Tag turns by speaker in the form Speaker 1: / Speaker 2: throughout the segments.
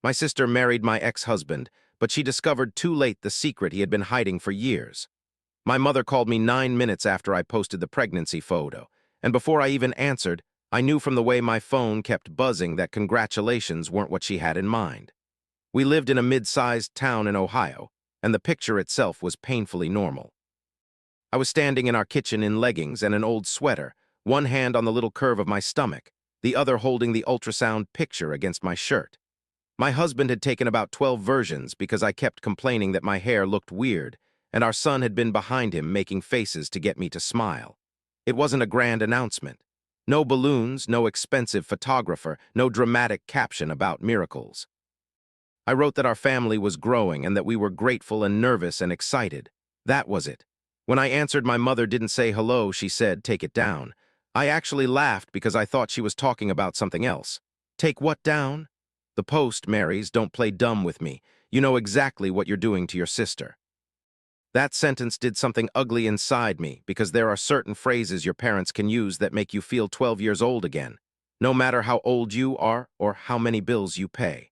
Speaker 1: My sister married my ex-husband, but she discovered too late the secret he had been hiding for years. My mother called me 9 minutes after I posted the pregnancy photo, and before I even answered, I knew from the way my phone kept buzzing that congratulations weren't what she had in mind. We lived in a mid-sized town in Ohio, and the picture itself was painfully normal. I was standing in our kitchen in leggings and an old sweater, one hand on the little curve of my stomach, the other holding the ultrasound picture against my shirt. My husband had taken about 12 versions because I kept complaining that my hair looked weird, and our son had been behind him making faces to get me to smile. It wasn't a grand announcement. No balloons, no expensive photographer, no dramatic caption about miracles. I wrote that our family was growing and that we were grateful and nervous and excited. That was it. When I answered, my mother didn't say hello, she said, "Take it down." I actually laughed because I thought she was talking about something else. Take what down? The post, Marys, don't play dumb with me. You know exactly what you're doing to your sister. That sentence did something ugly inside me because there are certain phrases your parents can use that make you feel 12 years old again, no matter how old you are or how many bills you pay.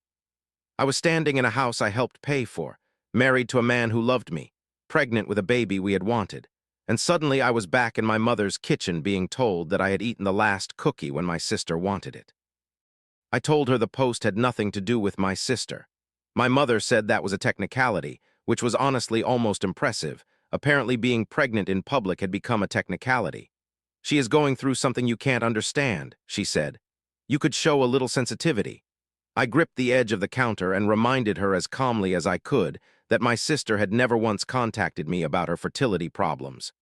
Speaker 1: I was standing in a house I helped pay for, married to a man who loved me, pregnant with a baby we had wanted, and suddenly I was back in my mother's kitchen being told that I had eaten the last cookie when my sister wanted it. I told her the post had nothing to do with my sister. My mother said that was a technicality, which was honestly almost impressive. Apparently being pregnant in public had become a technicality. She is going through something you can't understand, she said. You could show a little sensitivity. I gripped the edge of the counter and reminded her as calmly as I could that my sister had never once contacted me about her fertility problems.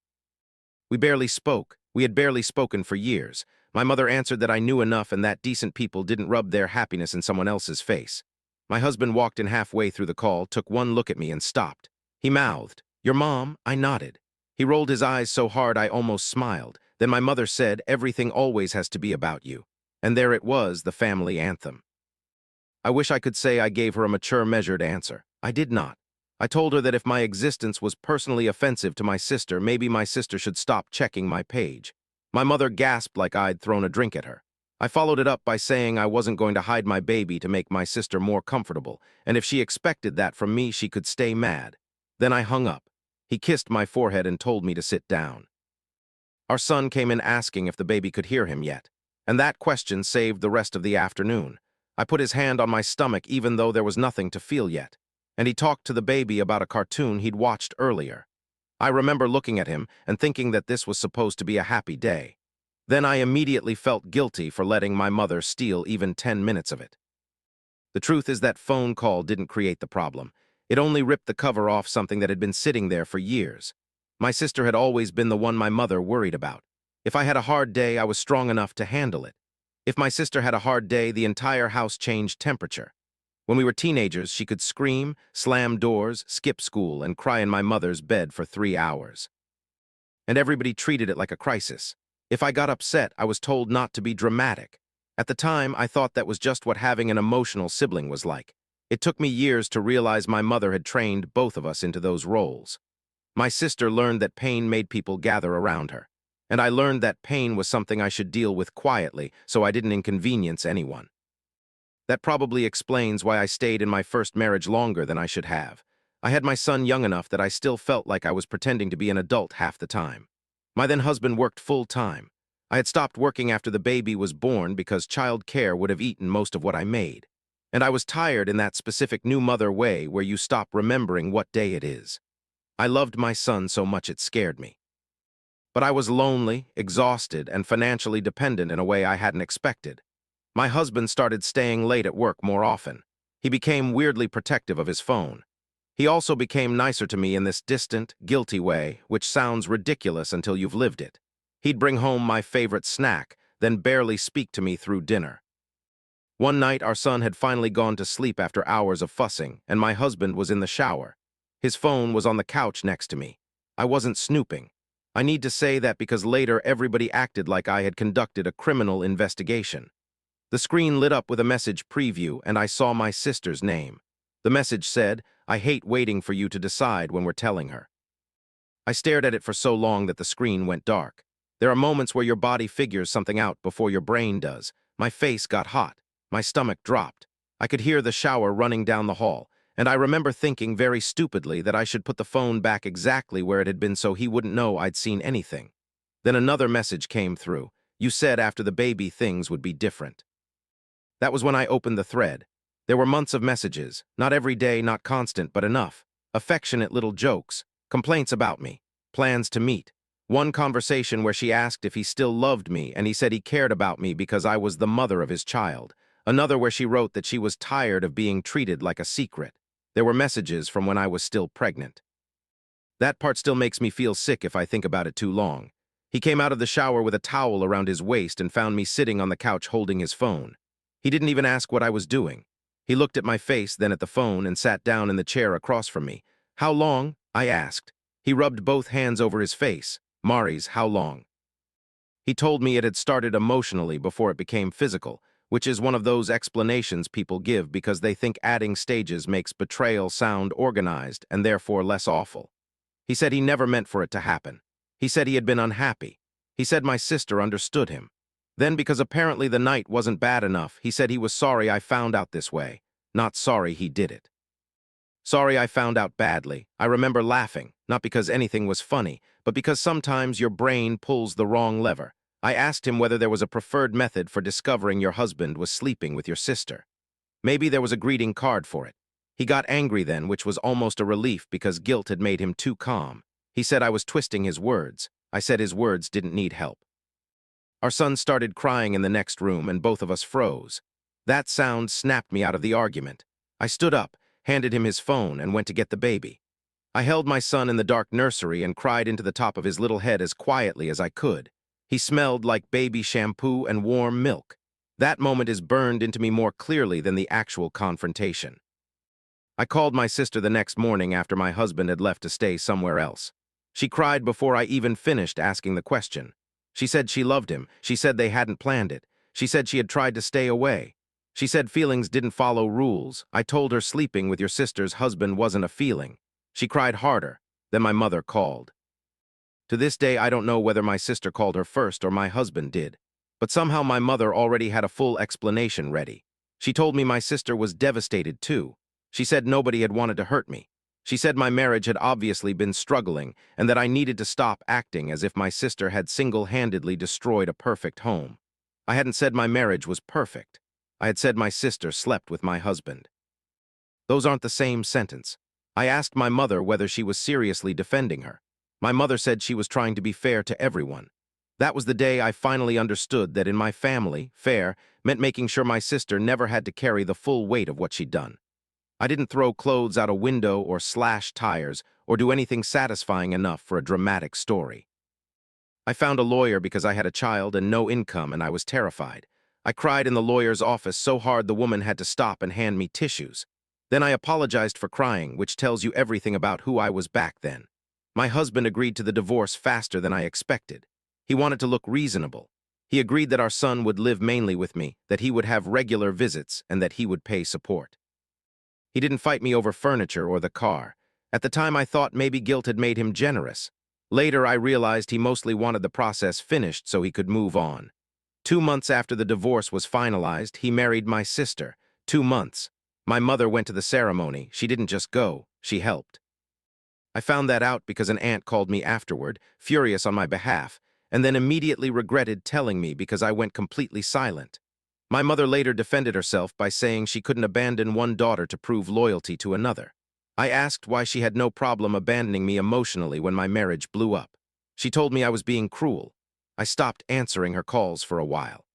Speaker 1: We had barely spoken for years. My mother answered that I knew enough and that decent people didn't rub their happiness in someone else's face. My husband walked in halfway through the call, took one look at me and stopped. He mouthed, "Your mom?" I nodded. He rolled his eyes so hard I almost smiled. Then my mother said, "Everything always has to be about you." And there it was, the family anthem. I wish I could say I gave her a mature, measured answer. I did not. I told her that if my existence was personally offensive to my sister, maybe my sister should stop checking my page. My mother gasped like I'd thrown a drink at her. I followed it up by saying I wasn't going to hide my baby to make my sister more comfortable, and if she expected that from me, she could stay mad. Then I hung up. He kissed my forehead and told me to sit down. Our son came in asking if the baby could hear him yet, and that question saved the rest of the afternoon. I put his hand on my stomach even though there was nothing to feel yet, and he talked to the baby about a cartoon he'd watched earlier. I remember looking at him and thinking that this was supposed to be a happy day. Then I immediately felt guilty for letting my mother steal even 10 minutes of it. The truth is that phone call didn't create the problem. It only ripped the cover off something that had been sitting there for years. My sister had always been the one my mother worried about. If I had a hard day, I was strong enough to handle it. If my sister had a hard day, the entire house changed temperature. When we were teenagers, she could scream, slam doors, skip school, and cry in my mother's bed for 3 hours. And everybody treated it like a crisis. If I got upset, I was told not to be dramatic. At the time, I thought that was just what having an emotional sibling was like. It took me years to realize my mother had trained both of us into those roles. My sister learned that pain made people gather around her, and I learned that pain was something I should deal with quietly so I didn't inconvenience anyone. That probably explains why I stayed in my first marriage longer than I should have. I had my son young enough that I still felt like I was pretending to be an adult half the time. My then husband worked full-time. I had stopped working after the baby was born because child care would have eaten most of what I made. And I was tired in that specific new mother way where you stop remembering what day it is. I loved my son so much it scared me. But I was lonely, exhausted, and financially dependent in a way I hadn't expected. My husband started staying late at work more often. He became weirdly protective of his phone. He also became nicer to me in this distant, guilty way, which sounds ridiculous until you've lived it. He'd bring home my favorite snack, then barely speak to me through dinner. One night, our son had finally gone to sleep after hours of fussing, and my husband was in the shower. His phone was on the couch next to me. I wasn't snooping. I need to say that because later everybody acted like I had conducted a criminal investigation. The screen lit up with a message preview, and I saw my sister's name. The message said, "I hate waiting for you to decide when we're telling her." I stared at it for so long that the screen went dark. There are moments where your body figures something out before your brain does. My face got hot. My stomach dropped. I could hear the shower running down the hall, and I remember thinking very stupidly that I should put the phone back exactly where it had been so he wouldn't know I'd seen anything. Then another message came through. You said after the baby things would be different. That was when I opened the thread. There were months of messages, not every day, not constant, but enough. Affectionate little jokes, complaints about me, plans to meet. One conversation where she asked if he still loved me, and he said he cared about me because I was the mother of his child. Another where she wrote that she was tired of being treated like a secret. There were messages from when I was still pregnant. That part still makes me feel sick if I think about it too long. He came out of the shower with a towel around his waist and found me sitting on the couch holding his phone. He didn't even ask what I was doing. He looked at my face, then at the phone, and sat down in the chair across from me. How long? I asked. He rubbed both hands over his face. Mari's, how long? He told me it had started emotionally before it became physical, which is one of those explanations people give because they think adding stages makes betrayal sound organized and therefore less awful. He said he never meant for it to happen. He said he had been unhappy. He said my sister understood him. Then, because apparently the night wasn't bad enough, he said he was sorry I found out this way, not sorry he did it. Sorry I found out badly. I remember laughing, not because anything was funny, but because sometimes your brain pulls the wrong lever. I asked him whether there was a preferred method for discovering your husband was sleeping with your sister. Maybe there was a greeting card for it. He got angry then, which was almost a relief because guilt had made him too calm. He said I was twisting his words. I said his words didn't need help. Our son started crying in the next room, and both of us froze. That sound snapped me out of the argument. I stood up, handed him his phone, and went to get the baby. I held my son in the dark nursery and cried into the top of his little head as quietly as I could. He smelled like baby shampoo and warm milk. That moment is burned into me more clearly than the actual confrontation. I called my sister the next morning after my husband had left to stay somewhere else. She cried before I even finished asking the question. She said she loved him. She said they hadn't planned it. She said she had tried to stay away. She said feelings didn't follow rules. I told her sleeping with your sister's husband wasn't a feeling. She cried harder. Then my mother called. To this day, I don't know whether my sister called her first or my husband did. But somehow my mother already had a full explanation ready. She told me my sister was devastated too. She said nobody had wanted to hurt me. She said my marriage had obviously been struggling and that I needed to stop acting as if my sister had single-handedly destroyed a perfect home. I hadn't said my marriage was perfect. I had said my sister slept with my husband. Those aren't the same sentence. I asked my mother whether she was seriously defending her. My mother said she was trying to be fair to everyone. That was the day I finally understood that in my family, fair meant making sure my sister never had to carry the full weight of what she'd done. I didn't throw clothes out a window or slash tires or do anything satisfying enough for a dramatic story. I found a lawyer because I had a child and no income, and I was terrified. I cried in the lawyer's office so hard the woman had to stop and hand me tissues. Then I apologized for crying, which tells you everything about who I was back then. My husband agreed to the divorce faster than I expected. He wanted to look reasonable. He agreed that our son would live mainly with me, that he would have regular visits, and that he would pay support. He didn't fight me over furniture or the car. At the time, I thought maybe guilt had made him generous. Later, I realized he mostly wanted the process finished so he could move on. 2 months after the divorce was finalized, he married my sister. 2 months. My mother went to the ceremony. She didn't just go, she helped. I found that out because an aunt called me afterward, furious on my behalf, and then immediately regretted telling me because I went completely silent. My mother later defended herself by saying she couldn't abandon one daughter to prove loyalty to another. I asked why she had no problem abandoning me emotionally when my marriage blew up. She told me I was being cruel. I stopped answering her calls for a while.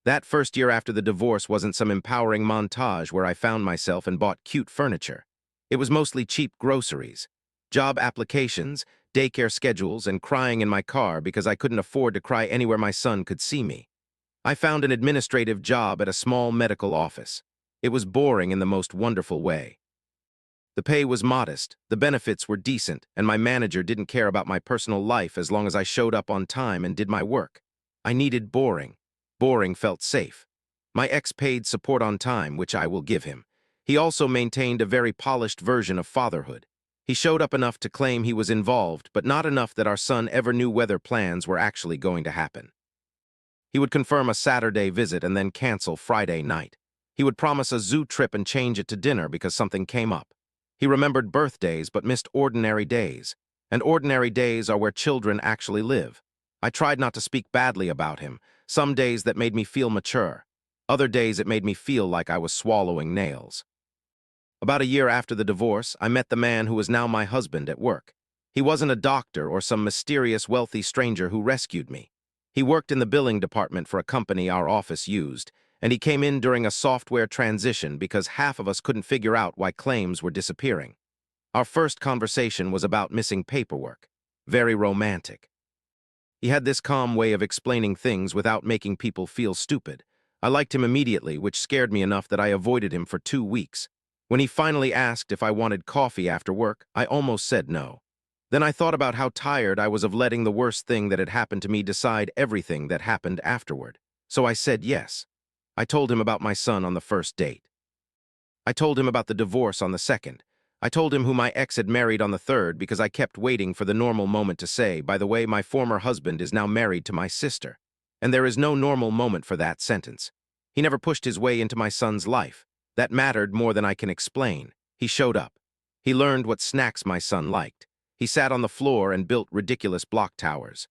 Speaker 1: That first year after the divorce wasn't some empowering montage where I found myself and bought cute furniture. It was mostly cheap groceries, job applications, daycare schedules, and crying in my car because I couldn't afford to cry anywhere my son could see me. I found an administrative job at a small medical office. It was boring in the most wonderful way. The pay was modest, the benefits were decent, and my manager didn't care about my personal life as long as I showed up on time and did my work. I needed boring. Boring felt safe. My ex paid support on time, which I will give him. He also maintained a very polished version of fatherhood. He showed up enough to claim he was involved, but not enough that our son ever knew whether plans were actually going to happen. He would confirm a Saturday visit and then cancel Friday night. He would promise a zoo trip and change it to dinner because something came up. He remembered birthdays but missed ordinary days. And ordinary days are where children actually live. I tried not to speak badly about him. Some days that made me feel mature. Other days it made me feel like I was swallowing nails. About a year after the divorce, I met the man who was now my husband at work. He wasn't a doctor or some mysterious wealthy stranger who rescued me. He worked in the billing department for a company our office used, and he came in during a software transition because half of us couldn't figure out why claims were disappearing. Our first conversation was about missing paperwork. Very romantic. He had this calm way of explaining things without making people feel stupid. I liked him immediately, which scared me enough that I avoided him for 2 weeks. When he finally asked if I wanted coffee after work, I almost said no. Then I thought about how tired I was of letting the worst thing that had happened to me decide everything that happened afterward. So I said yes. I told him about my son on the first date. I told him about the divorce on the second. I told him who my ex had married on the third because I kept waiting for the normal moment to say, by the way, my former husband is now married to my sister. And there is no normal moment for that sentence. He never pushed his way into my son's life. That mattered more than I can explain. He showed up. He learned what snacks my son liked. He sat on the floor and built ridiculous block towers.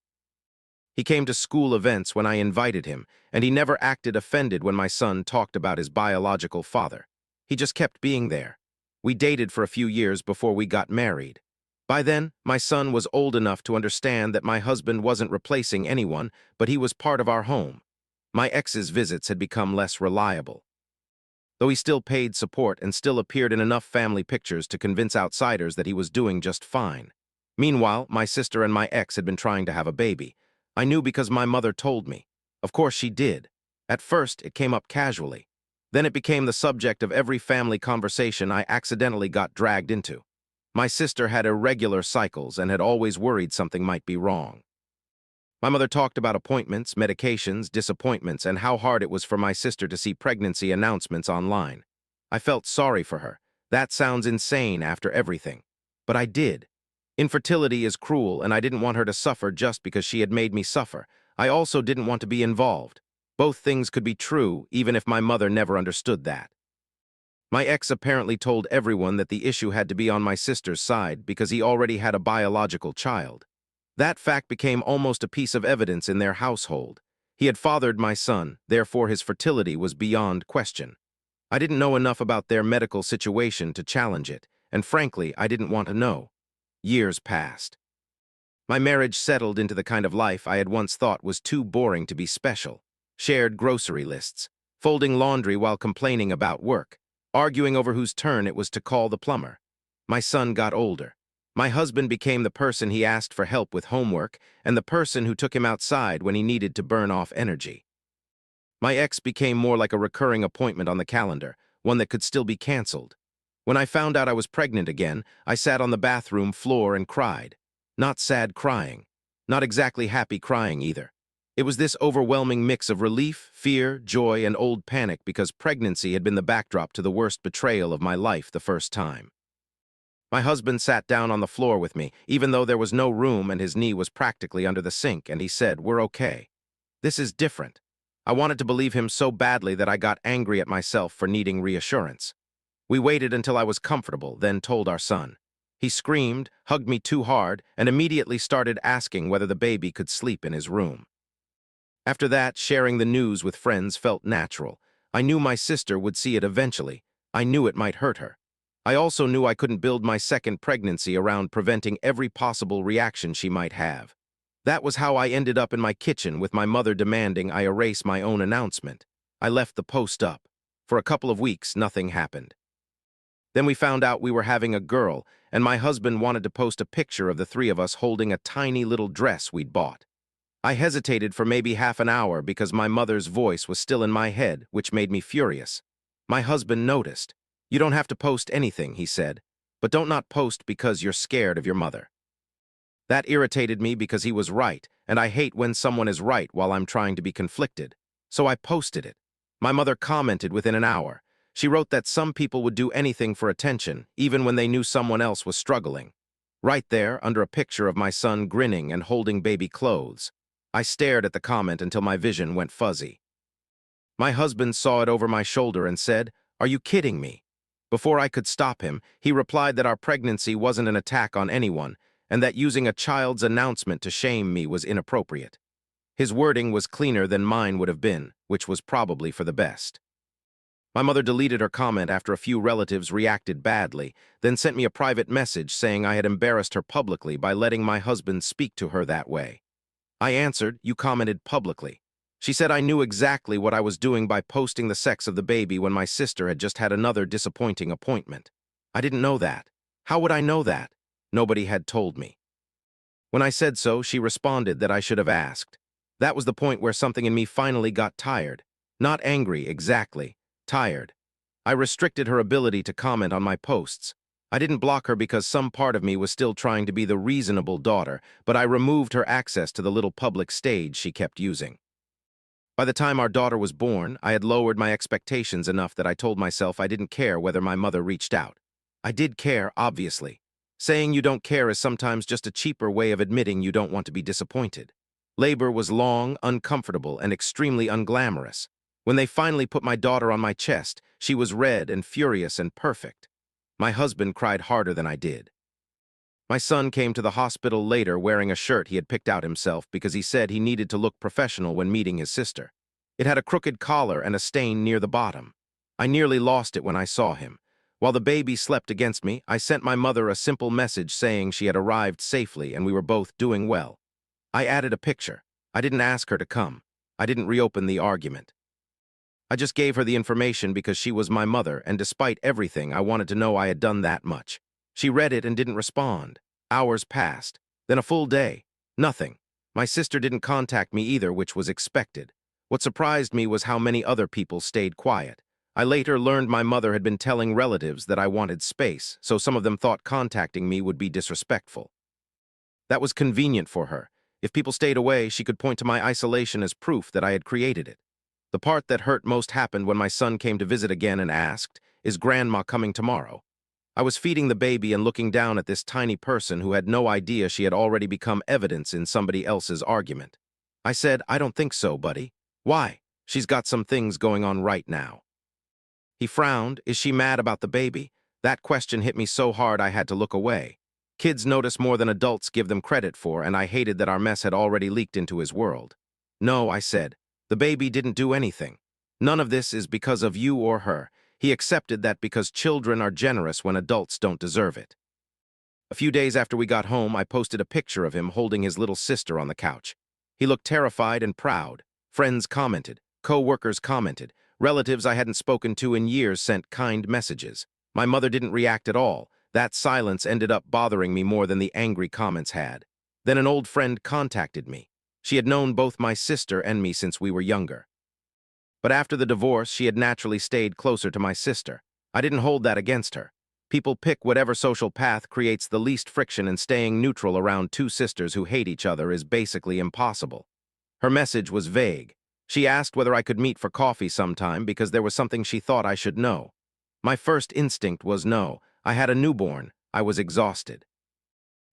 Speaker 1: He came to school events when I invited him, and he never acted offended when my son talked about his biological father. He just kept being there. We dated for a few years before we got married. By then, my son was old enough to understand that my husband wasn't replacing anyone, but he was part of our home. My ex's visits had become less reliable. Though he still paid support and still appeared in enough family pictures to convince outsiders that he was doing just fine. Meanwhile, my sister and my ex had been trying to have a baby. I knew because my mother told me. Of course she did. At first, it came up casually. Then it became the subject of every family conversation I accidentally got dragged into. My sister had irregular cycles and had always worried something might be wrong. My mother talked about appointments, medications, disappointments, and how hard it was for my sister to see pregnancy announcements online. I felt sorry for her. That sounds insane after everything. But I did. Infertility is cruel, and I didn't want her to suffer just because she had made me suffer. I also didn't want to be involved. Both things could be true, even if my mother never understood that. My ex apparently told everyone that the issue had to be on my sister's side because he already had a biological child. That fact became almost a piece of evidence in their household. He had fathered my son, therefore his fertility was beyond question. I didn't know enough about their medical situation to challenge it, and frankly, I didn't want to know. Years passed. My marriage settled into the kind of life I had once thought was too boring to be special. Shared grocery lists, folding laundry while complaining about work, arguing over whose turn it was to call the plumber. My son got older. My husband became the person he asked for help with homework and the person who took him outside when he needed to burn off energy. My ex became more like a recurring appointment on the calendar, one that could still be canceled. When I found out I was pregnant again, I sat on the bathroom floor and cried. Not sad crying. Not exactly happy crying either. It was this overwhelming mix of relief, fear, joy, and old panic because pregnancy had been the backdrop to the worst betrayal of my life the first time. My husband sat down on the floor with me, even though there was no room and his knee was practically under the sink, and he said, "We're okay. This is different." I wanted to believe him so badly that I got angry at myself for needing reassurance. We waited until I was comfortable, then told our son. He screamed, hugged me too hard, and immediately started asking whether the baby could sleep in his room. After that, sharing the news with friends felt natural. I knew my sister would see it eventually. I knew it might hurt her. I also knew I couldn't build my second pregnancy around preventing every possible reaction she might have. That was how I ended up in my kitchen with my mother demanding I erase my own announcement. I left the post up. For a couple of weeks, nothing happened. Then we found out we were having a girl, and my husband wanted to post a picture of the three of us holding a tiny little dress we'd bought. I hesitated for maybe half an hour because my mother's voice was still in my head, which made me furious. My husband noticed. "You don't have to post anything," he said, "but don't not post because you're scared of your mother." That irritated me because he was right, and I hate when someone is right while I'm trying to be conflicted. So I posted it. My mother commented within an hour. She wrote that some people would do anything for attention, even when they knew someone else was struggling. Right there, under a picture of my son grinning and holding baby clothes. I stared at the comment until my vision went fuzzy. My husband saw it over my shoulder and said, "Are you kidding me?" Before I could stop him, he replied that our pregnancy wasn't an attack on anyone and that using a child's announcement to shame me was inappropriate. His wording was cleaner than mine would have been, which was probably for the best. My mother deleted her comment after a few relatives reacted badly, then sent me a private message saying I had embarrassed her publicly by letting my husband speak to her that way. I answered, "You commented publicly." She said I knew exactly what I was doing by posting the sex of the baby when my sister had just had another disappointing appointment. I didn't know that. How would I know that? Nobody had told me. When I said so, she responded that I should have asked. That was the point where something in me finally got tired. Not angry, exactly. Tired. I restricted her ability to comment on my posts. I didn't block her because some part of me was still trying to be the reasonable daughter, but I removed her access to the little public stage she kept using. By the time our daughter was born, I had lowered my expectations enough that I told myself I didn't care whether my mother reached out. I did care, obviously. Saying you don't care is sometimes just a cheaper way of admitting you don't want to be disappointed. Labor was long, uncomfortable, and extremely unglamorous. When they finally put my daughter on my chest, she was red and furious and perfect. My husband cried harder than I did. My son came to the hospital later wearing a shirt he had picked out himself because he said he needed to look professional when meeting his sister. It had a crooked collar and a stain near the bottom. I nearly lost it when I saw him. While the baby slept against me, I sent my mother a simple message saying she had arrived safely and we were both doing well. I added a picture. I didn't ask her to come. I didn't reopen the argument. I just gave her the information because she was my mother, and despite everything, I wanted to know I had done that much. She read it and didn't respond. Hours passed. Then a full day. Nothing. My sister didn't contact me either, which was expected. What surprised me was how many other people stayed quiet. I later learned my mother had been telling relatives that I wanted space, so some of them thought contacting me would be disrespectful. That was convenient for her. If people stayed away, she could point to my isolation as proof that I had created it. The part that hurt most happened when my son came to visit again and asked, "Is Grandma coming tomorrow?" I was feeding the baby and looking down at this tiny person who had no idea she had already become evidence in somebody else's argument. I said, "I don't think so, buddy." "Why?" "She's got some things going on right now." He frowned. "Is she mad about the baby?" That question hit me so hard I had to look away. Kids notice more than adults give them credit for, and I hated that our mess had already leaked into his world. "No," I said. "The baby didn't do anything. None of this is because of you or her." He accepted that because children are generous when adults don't deserve it. A few days after we got home, I posted a picture of him holding his little sister on the couch. He looked terrified and proud. Friends commented. Co-workers commented. Relatives I hadn't spoken to in years sent kind messages. My mother didn't react at all. That silence ended up bothering me more than the angry comments had. Then an old friend contacted me. She had known both my sister and me since we were younger. But after the divorce, she had naturally stayed closer to my sister. I didn't hold that against her. People pick whatever social path creates the least friction, and staying neutral around two sisters who hate each other is basically impossible. Her message was vague. She asked whether I could meet for coffee sometime because there was something she thought I should know. My first instinct was no. I had a newborn. I was exhausted.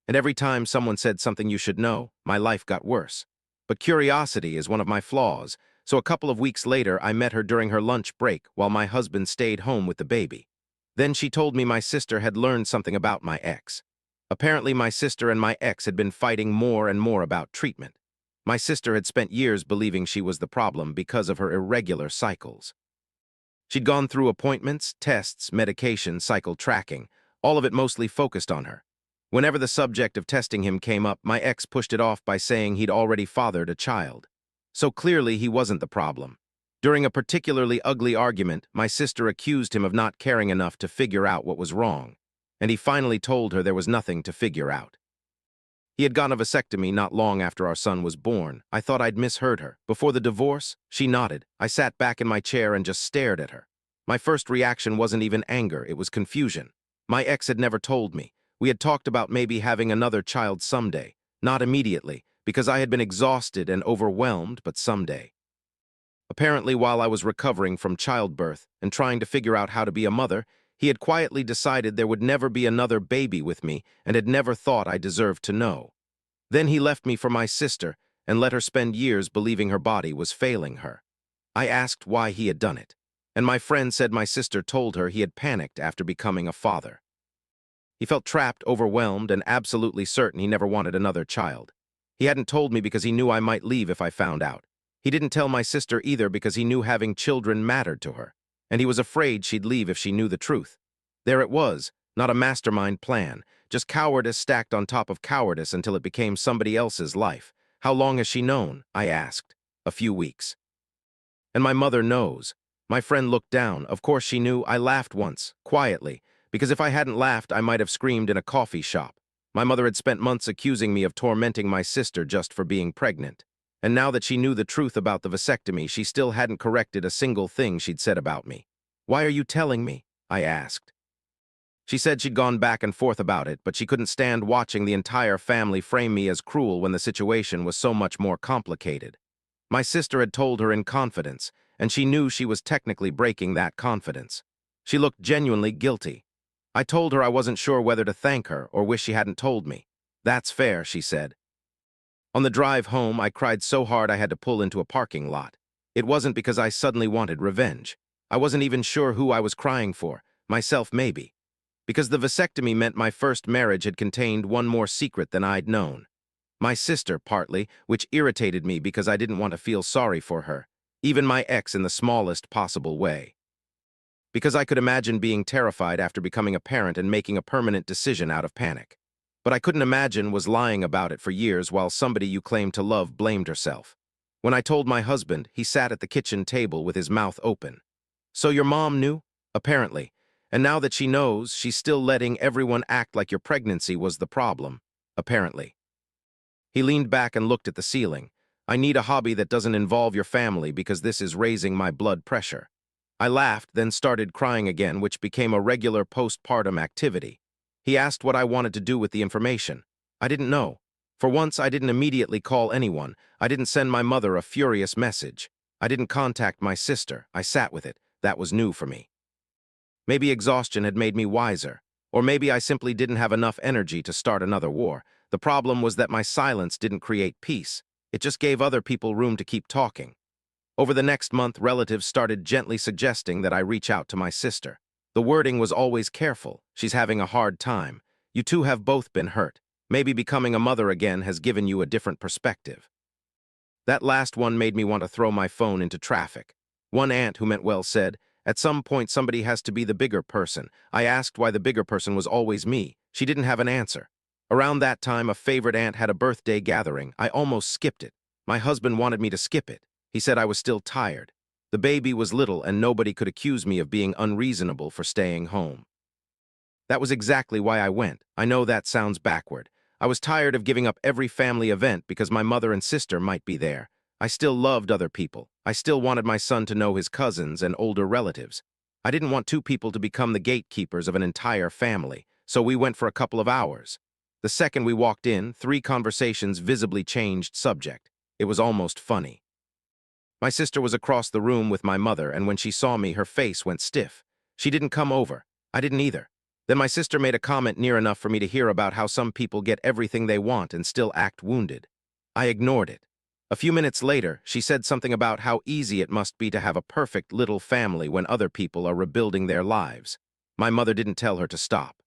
Speaker 1: And every time someone said something you should know, my life got worse. But curiosity is one of my flaws, so a couple of weeks later I met her during her lunch break while my husband stayed home with the baby. Then she told me my sister had learned something about my ex. Apparently my sister and my ex had been fighting more and more about treatment. My sister had spent years believing she was the problem because of her irregular cycles. She'd gone through appointments, tests, medication, cycle tracking, all of it mostly focused on her. Whenever the subject of testing him came up, my ex pushed it off by saying he'd already fathered a child. So clearly he wasn't the problem. During a particularly ugly argument, my sister accused him of not caring enough to figure out what was wrong, and he finally told her there was nothing to figure out. He had gotten a vasectomy not long after our son was born. I thought I'd misheard her. Before the divorce, she nodded. I sat back in my chair and just stared at her. My first reaction wasn't even anger, it was confusion. My ex had never told me. We had talked about maybe having another child someday. Not immediately, because I had been exhausted and overwhelmed, but someday. Apparently, while I was recovering from childbirth and trying to figure out how to be a mother, he had quietly decided there would never be another baby with me and had never thought I deserved to know. Then he left me for my sister and let her spend years believing her body was failing her. I asked why he had done it, and my friend said my sister told her he had panicked after becoming a father. He felt trapped, overwhelmed, and absolutely certain he never wanted another child. He hadn't told me because he knew I might leave if I found out. He didn't tell my sister either because he knew having children mattered to her, and he was afraid she'd leave if she knew the truth. There it was, not a mastermind plan, just cowardice stacked on top of cowardice until it became somebody else's life. How long has she known? I asked. A few weeks. And my mother knows. My friend looked down. Of course she knew. I laughed once, quietly, because if I hadn't laughed, I might have screamed in a coffee shop. My mother had spent months accusing me of tormenting my sister just for being pregnant. And now that she knew the truth about the vasectomy, she still hadn't corrected a single thing she'd said about me. "Why are you telling me?" I asked. She said she'd gone back and forth about it, but she couldn't stand watching the entire family frame me as cruel when the situation was so much more complicated. My sister had told her in confidence, and she knew she was technically breaking that confidence. She looked genuinely guilty. I told her I wasn't sure whether to thank her or wish she hadn't told me. "That's fair," she said. On the drive home, I cried so hard I had to pull into a parking lot. It wasn't because I suddenly wanted revenge. I wasn't even sure who I was crying for, myself maybe. Because the vasectomy meant my first marriage had contained one more secret than I'd known. My sister, partly, which irritated me because I didn't want to feel sorry for her, even my ex in the smallest possible way. Because I could imagine being terrified after becoming a parent and making a permanent decision out of panic. But I couldn't imagine was lying about it for years while somebody you claimed to love blamed herself. When I told my husband, he sat at the kitchen table with his mouth open. "So your mom knew?" "Apparently. And now that she knows, she's still letting everyone act like your pregnancy was the problem. Apparently." He leaned back and looked at the ceiling. "I need a hobby that doesn't involve your family because this is raising my blood pressure." I laughed, then started crying again, which became a regular postpartum activity. He asked what I wanted to do with the information. I didn't know. For once, I didn't immediately call anyone. I didn't send my mother a furious message. I didn't contact my sister. I sat with it. That was new for me. Maybe exhaustion had made me wiser. Or maybe I simply didn't have enough energy to start another war. The problem was that my silence didn't create peace. It just gave other people room to keep talking. Over the next month, relatives started gently suggesting that I reach out to my sister. The wording was always careful. "She's having a hard time. You two have both been hurt. Maybe becoming a mother again has given you a different perspective." That last one made me want to throw my phone into traffic. One aunt who meant well said, "At some point somebody has to be the bigger person." I asked why the bigger person was always me. She didn't have an answer. Around that time, a favorite aunt had a birthday gathering. I almost skipped it. My husband wanted me to skip it. He said I was still tired. The baby was little and nobody could accuse me of being unreasonable for staying home. That was exactly why I went. I know that sounds backward. I was tired of giving up every family event because my mother and sister might be there. I still loved other people. I still wanted my son to know his cousins and older relatives. I didn't want two people to become the gatekeepers of an entire family, so we went for a couple of hours. The second we walked in, 3 conversations visibly changed subject. It was almost funny. My sister was across the room with my mother, and when she saw me, her face went stiff. She didn't come over. I didn't either. Then my sister made a comment near enough for me to hear about how some people get everything they want and still act wounded. I ignored it. A few minutes later, she said something about how easy it must be to have a perfect little family when other people are rebuilding their lives. My mother didn't tell her to stop.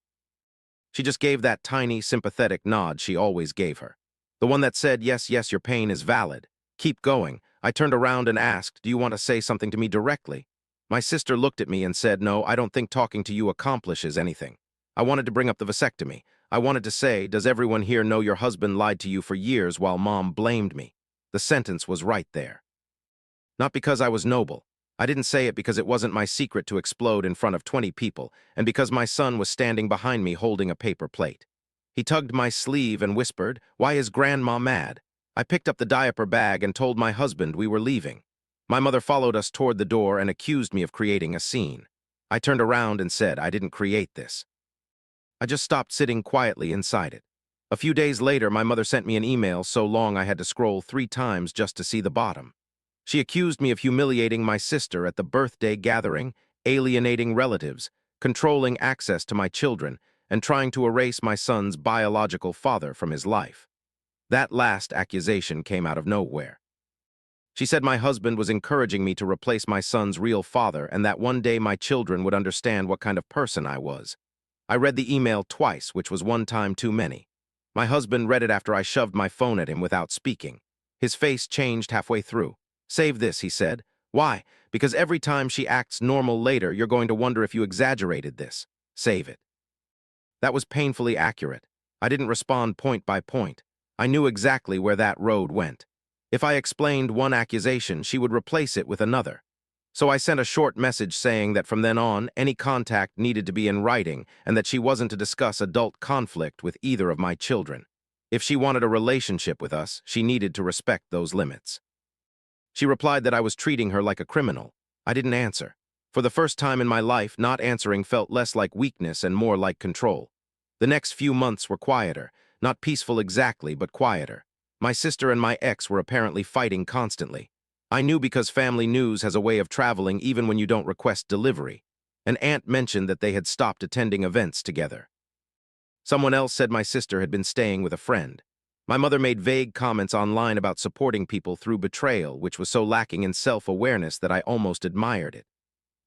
Speaker 1: She just gave that tiny, sympathetic nod she always gave her. The one that said, "Yes, yes, your pain is valid. Keep going." I turned around and asked, "Do you want to say something to me directly?" My sister looked at me and said, "No, I don't think talking to you accomplishes anything." I wanted to bring up the vasectomy. I wanted to say, "Does everyone here know your husband lied to you for years while Mom blamed me?" The sentence was right there. Not because I was noble. I didn't say it because it wasn't my secret to explode in front of 20 people, and because my son was standing behind me holding a paper plate. He tugged my sleeve and whispered, "Why is Grandma mad?" I picked up the diaper bag and told my husband we were leaving. My mother followed us toward the door and accused me of creating a scene. I turned around and said I didn't create this. I just stopped sitting quietly inside it. A few days later, my mother sent me an email so long I had to scroll 3 times just to see the bottom. She accused me of humiliating my sister at the birthday gathering, alienating relatives, controlling access to my children, and trying to erase my son's biological father from his life. That last accusation came out of nowhere. She said my husband was encouraging me to replace my son's real father and that one day my children would understand what kind of person I was. I read the email twice, which was one time too many. My husband read it after I shoved my phone at him without speaking. His face changed halfway through. "Save this," he said. "Why? Because every time she acts normal later, you're going to wonder if you exaggerated this. Save it." That was painfully accurate. I didn't respond point by point. I knew exactly where that road went. If I explained one accusation, she would replace it with another. So I sent a short message saying that from then on, any contact needed to be in writing and that she wasn't to discuss adult conflict with either of my children. If she wanted a relationship with us, she needed to respect those limits. She replied that I was treating her like a criminal. I didn't answer. For the first time in my life, not answering felt less like weakness and more like control. The next few months were quieter, not peaceful exactly, but quieter. My sister and my ex were apparently fighting constantly. I knew because family news has a way of traveling even when you don't request delivery. An aunt mentioned that they had stopped attending events together. Someone else said my sister had been staying with a friend. My mother made vague comments online about supporting people through betrayal, which was so lacking in self-awareness that I almost admired it.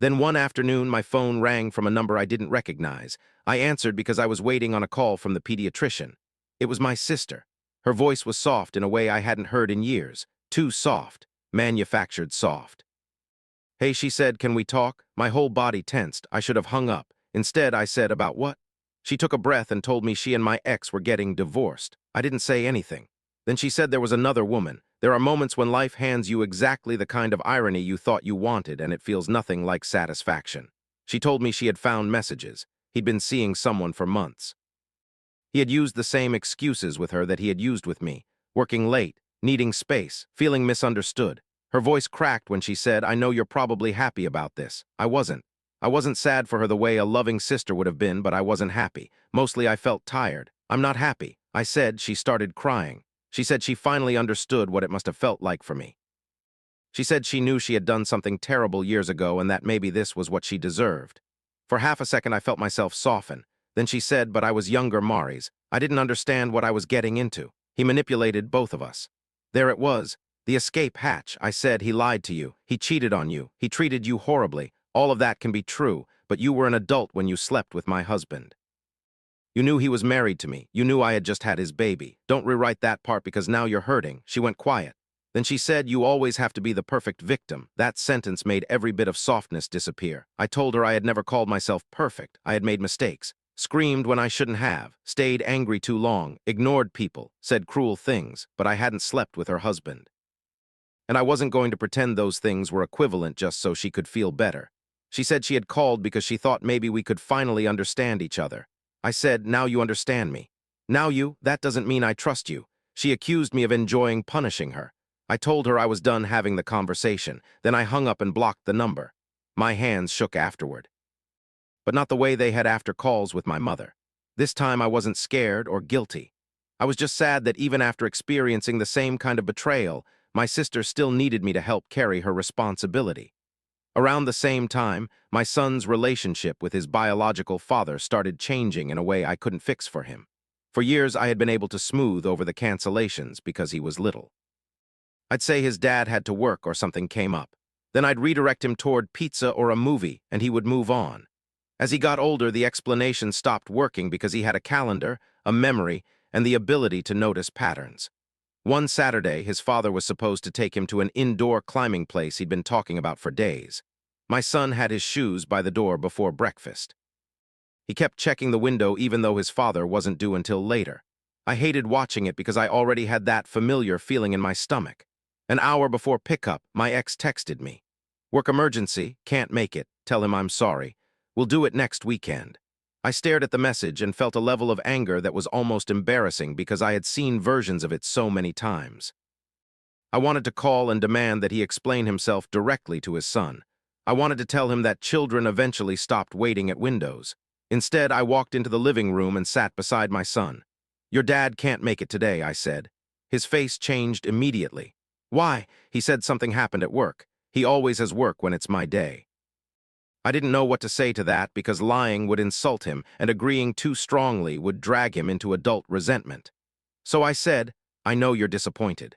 Speaker 1: Then one afternoon, my phone rang from a number I didn't recognize. I answered because I was waiting on a call from the pediatrician. It was my sister. Her voice was soft in a way I hadn't heard in years. Too soft. Manufactured soft. "Hey," she said, "can we talk?" My whole body tensed. I should have hung up. Instead, I said, "About what?" She took a breath and told me she and my ex were getting divorced. I didn't say anything. Then she said there was another woman. There are moments when life hands you exactly the kind of irony you thought you wanted, and it feels nothing like satisfaction. She told me she had found messages. He'd been seeing someone for months. He had used the same excuses with her that he had used with me. Working late, needing space, feeling misunderstood. Her voice cracked when she said, "I know you're probably happy about this." I wasn't. I wasn't sad for her the way a loving sister would have been, but I wasn't happy. Mostly I felt tired. "I'm not happy," I said. She started crying. She said she finally understood what it must have felt like for me. She said she knew she had done something terrible years ago and that maybe this was what she deserved. For half a second I felt myself soften. Then she said, "But I was younger Maurice. I didn't understand what I was getting into. He manipulated both of us." There it was. The escape hatch. I said, "He lied to you. He cheated on you. He treated you horribly. All of that can be true, but you were an adult when you slept with my husband. You knew he was married to me. You knew I had just had his baby. Don't rewrite that part because now you're hurting." She went quiet. Then she said, "You always have to be the perfect victim." That sentence made every bit of softness disappear. I told her I had never called myself perfect. I had made mistakes. Screamed when I shouldn't have. Stayed angry too long. Ignored people. Said cruel things. But I hadn't slept with her husband. And I wasn't going to pretend those things were equivalent just so she could feel better. She said she had called because she thought maybe we could finally understand each other. I said, "Now you understand me." "Now that doesn't mean I trust you." She accused me of enjoying punishing her. I told her I was done having the conversation. Then I hung up and blocked the number. My hands shook afterward. But not the way they had after calls with my mother. This time I wasn't scared or guilty. I was just sad that even after experiencing the same kind of betrayal, my sister still needed me to help carry her responsibility. Around the same time, my son's relationship with his biological father started changing in a way I couldn't fix for him. For years, I had been able to smooth over the cancellations because he was little. I'd say his dad had to work or something came up. Then I'd redirect him toward pizza or a movie, and he would move on. As he got older, the explanation stopped working because he had a calendar, a memory, and the ability to notice patterns. One Saturday, his father was supposed to take him to an indoor climbing place he'd been talking about for days. My son had his shoes by the door before breakfast. He kept checking the window even though his father wasn't due until later. I hated watching it because I already had that familiar feeling in my stomach. An hour before pickup, my ex texted me. "Work emergency, can't make it, tell him I'm sorry. We'll do it next weekend." I stared at the message and felt a level of anger that was almost embarrassing because I had seen versions of it so many times. I wanted to call and demand that he explain himself directly to his son. I wanted to tell him that children eventually stopped waiting at windows. Instead, I walked into the living room and sat beside my son. "Your dad can't make it today," I said. His face changed immediately. "Why?" He said something happened at work. He always has work when it's my day. I didn't know what to say to that because lying would insult him and agreeing too strongly would drag him into adult resentment. So I said, "I know you're disappointed.